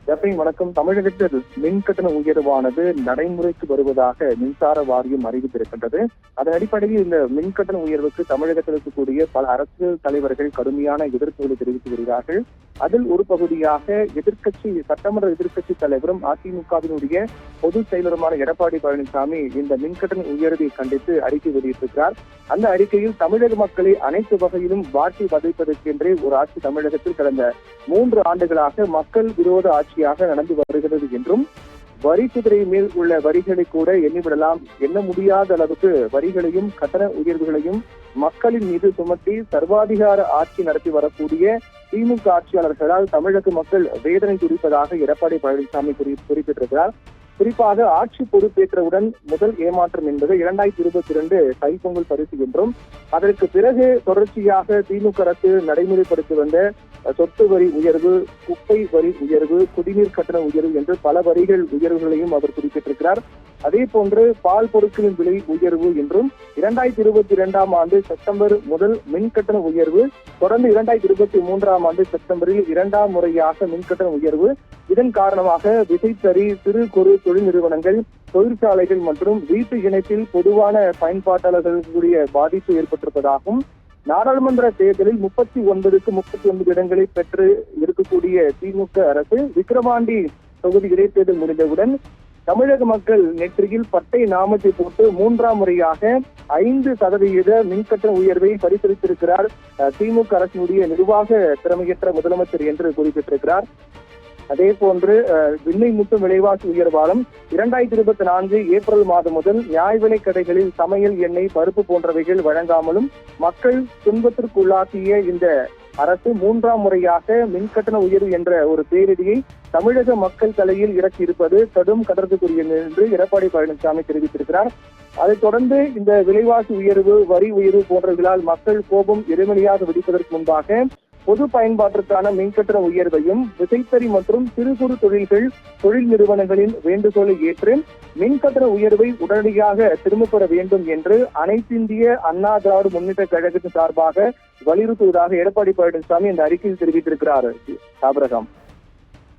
வணக்கம். தமிழகத்தில் மின் கட்டண உயர்வானது நடைமுறைக்கு வருவதாக மின்சார வாரியம் அறிவித்திருக்கின்றது. அதன் அடிப்படையில் இந்த மின் கட்டண உயர்வுக்கு தமிழகத்தில் இருக்கக்கூடிய பல அரசியல் தலைவர்கள் கடுமையான எதிர்ப்புகளை தெரிவித்து வருகிறார்கள். அதில் ஒரு பகுதியாக சட்டமன்ற எதிர்க்கட்சி தலைவரும் அதிமுகவினுடைய பொதுச் செயலருமான எடப்பாடி பழனிசாமி இந்த மின் கட்டண உயர்வை கண்டித்து அறிக்கை வெளியிட்டிருக்கிறார். அந்த அறிக்கையில் தமிழக மக்களை அனைத்து வகையிலும் வாட்டி வதைப்பதற்கென்றே ஒரு ஆட்சி தமிழகத்தில் கடந்த 3 ஆண்டுகளாக மக்கள் விரோத ஆட்சியாக நடந்து வருகிறது என்றும், வரி குதிரை மேல் உள்ள வரிகளை கூட எண்ண முடியாத அளவுக்கு வரிகளையும் கட்டண உயர்வுகளையும் மக்களின் மீது சுமத்தி சர்வாதிகார ஆட்சி நடத்தி வரக்கூடிய திமுக ஆட்சியாளர்களால் தமிழக மக்கள் வேதனை துடிப்பதாக எடப்பாடி பழனிசாமி குறிப்பிட்டிருக்கிறார். குறிப்பாக ஆட்சி பொறுப்பேற்றவுடன் முதல் ஏமாற்றம் என்பது 2022 தைப்பொங்கல் பரிசு என்றும், அதற்கு பிறகு தொடர்ச்சியாக திமுக அரசு நடைமுறைப்படுத்தி வந்த சொத்து வரி உயர்வு, குப்பை வரி உயர்வு, குடிநீர் கட்டண உயர்வு என்று பல வரிகள் உயர்வுகளையும் அவர் குறிப்பிட்டிருக்கிறார். அதே போன்று பால் பொருட்களின் விலை உயர்வு என்றும் 2022ஆம் ஆண்டு செப்டம்பர் முதல் மின் கட்டண உயர்வு, தொடர்ந்து 2023ஆம் ஆண்டு செப்டம்பரில் 2ஆம் முறையாக மின் கட்டண உயர்வு. இதன் காரணமாக விசைத்தறி, சிறு குறு தொழில் நிறுவனங்கள், தொழிற்சாலைகள் மற்றும் வீட்டு இணைப்பில் பொதுவான பயன்பாட்டாளர்களுடைய பாதிப்பு ஏற்பட்டிருப்பதாகவும், நாடாளுமன்ற தேர்தலில் 39க்கு 39 இடங்களை பெற்று இருக்கக்கூடிய திமுக அரசு விக்கிரவாண்டி தொகுதி இடைத்தேர்தல் முடிந்தவுடன் தமிழக மக்கள் நெற்றியில் பட்டை நாமத்தை போட்டு 3ஆம் முறையாக 5% மின்கட்டண உயர்வை பரிசீலித்திருக்கிறார் திமுக அரசினுடைய நிர்வாக திறமையற்ற முதலமைச்சர் என்று குறிப்பிட்டிருக்கிறார். அதே போன்று விண்ணை முட்டும் விலைவாசி உயர்வாலும் 2024 ஏப்ரல் மாதம் முதல் நியாய விலை கடைகளில் சமையல் எண்ணெய், பருப்பு போன்றவைகள் வழங்காமலும் மக்கள் துன்பத்திற்குள்ளாக்கிய இந்த அரசு 3ஆம் முறையாக மின்கட்டண உயர்வு என்ற ஒரு பேரிடியை தமிழக மக்கள் தலையில் இறக்கி இருப்பது கடும் கண்டனத்துக்குரியது என்று எடப்பாடி பழனிசாமி தெரிவித்திருக்கிறார். அதைத் தொடர்ந்து இந்த விலைவாசி உயர்வு, வரி உயர்வு போன்றவர்களால் மக்கள் கோபம் எரிமலையாக வெடிப்பதற்கு முன்பாக பொது பயன்பாட்டிற்கான மின்கட்டண உயர்வையும் விசைத்தறி மற்றும் சிறு குறு தொழில் நிறுவனங்களின் வேண்டுகோளை ஏற்று மின்கட்டண உயர்வை உடனடியாக திரும்பப் பெற வேண்டும் என்று அனைத்திந்திய அண்ணா திராவிட முன்னேற்ற கழகத்தின் சார்பாக வலியுறுத்துவதாக எடப்பாடி பழனிசாமி இந்த அறிக்கையில் தெரிவித்திருக்கிறார். ஆபிரகாம்.